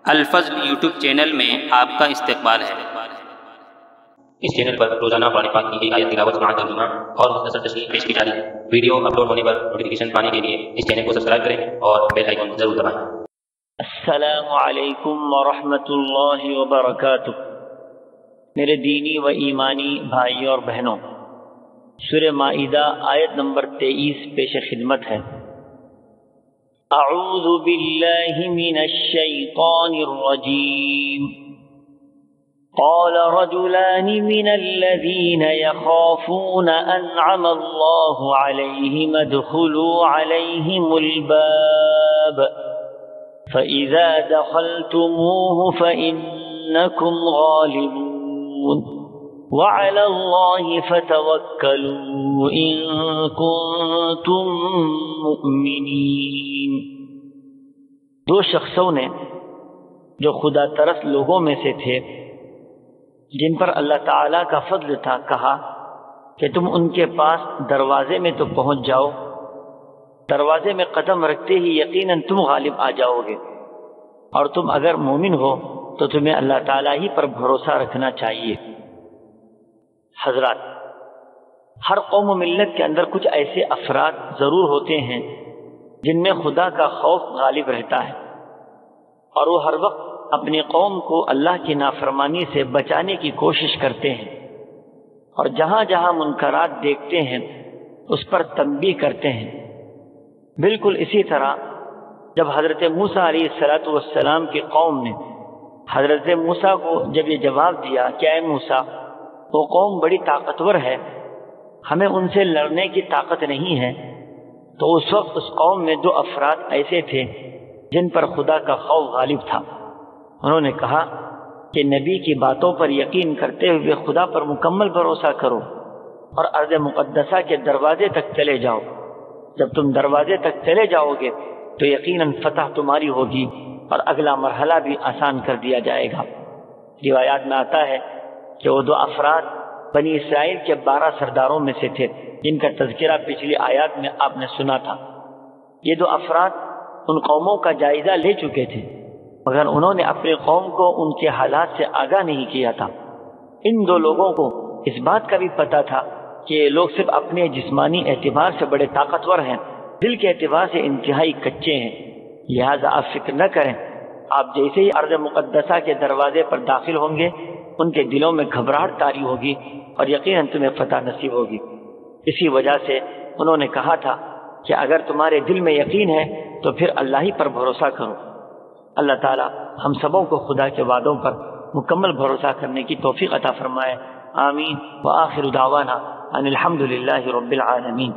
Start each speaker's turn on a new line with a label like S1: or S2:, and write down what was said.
S1: الفضل YouTube channel میں آپ کا استقبال ہے۔
S2: اس چینل پر روزانہ قرآن پاک کی ایک آیت تلاوت سماعت ترجمہ اور مختصر تشریح پیش کی جا رہی ہے۔ ویڈیو اپلوڈ ہونے پر نوٹیفیکیشن پانے کے لیے اس چینل کو سبسکرائب کریں اور بیل آئیکن ضرور دبائیں۔
S3: السلام علیکم ورحمۃ اللہ وبرکاتہ۔ میرے دینی و ایمانی بھائیوں اور بہنوں، سورہ مائدہ آیت نمبر 23 پیش خدمت ہے۔ اعوذ باللہ من الشیطان الرجیم۔ قال رجلان من الذين يخافون أنعم الله عليهم ادخلوا عليهم الباب فإذا دخلتموه فإنكم غالبون وعلى الله فتوكلوا إن كنتم مؤمنين۔ دو شخصوں نے جو خدا ترس لوگوں میں سے تھے، جن پر اللہ تعالیٰ کا فضل تھا، کہا کہ تم ان کے پاس دروازے میں تو پہنچ جاؤ، دروازے میں قدم رکھتے ہی یقیناً تم غالب آ جاؤ گے، اور تم اگر مومن ہو تو تمہیں اللہ تعالیٰ ہی پر بھروسہ رکھنا چاہیے۔ حضرات، ہر قوم و ملت کے اندر کچھ ایسے افراد ضرور ہوتے ہیں جن میں خدا کا خوف غالب رہتا ہے، اور وہ ہر وقت اپنی قوم کو اللہ کی نافرمانی سے بچانے کی کوشش کرتے ہیں، اور جہاں جہاں منکرات دیکھتے ہیں اس پر تنبیہ کرتے ہیں۔ بالکل اسی طرح جب حضرت موسیٰ علیہ السلام کی قوم نے حضرت موسیٰ کو جب یہ جواب دیا کہ اے موسیٰ، وہ قوم بڑی طاقتور ہے، ہمیں ان سے لڑنے کی طاقت نہیں ہے، تو اس وقت اس قوم میں دو افراد ایسے تھے جن پر خدا کا خوف غالب تھا۔ انہوں نے کہا کہ نبی کی باتوں پر یقین کرتے ہوئے خدا پر مکمل بھروسہ کرو اور ارض مقدسہ کے دروازے تک چلے جاؤ۔ جب تم دروازے تک چلے جاؤ گے تو یقیناً فتح تمہاری ہوگی اور اگلا مرحلہ بھی آسان کر دیا جائے گا۔ روایات میں آتا ہے کہ وہ دو افراد بنی اسرائیل کے 12 سرداروں میں سے تھے، جن کا تذکرہ پچھلی آیات میں آپ نے سنا تھا۔ یہ دو افراد ان قوموں کا جائزہ لے چکے تھے، مگر انہوں نے اپنی قوم کو ان کے حالات سے آگاہ نہیں کیا تھا۔ ان دو لوگوں کو اس بات کا بھی پتا تھا کہ یہ لوگ صرف اپنے جسمانی اعتبار سے بڑے طاقتور ہیں، دل کے اعتبار سے انتہائی کچے ہیں، لہذا آپ فکر نہ کریں، آپ جیسے ہی ارض مقدسہ کے دروازے پر داخل ہوں گے ان کے دلوں میں گھبراہٹ طاری ہوگی اور یقیناً تمہیں فتح نصیب ہوگی۔ اسی وجہ سے انہوں نے کہا تھا کہ اگر تمہارے دل میں یقین ہے تو پھر اللہ ہی پر بھروسہ کرو۔ اللہ تعالی ہم سبوں کو خدا کے وعدوں پر مکمل بھروسہ کرنے کی توفیق عطا فرمائے۔ آمین۔ وآخر دعوانا ان الحمد للہ رب العالمین۔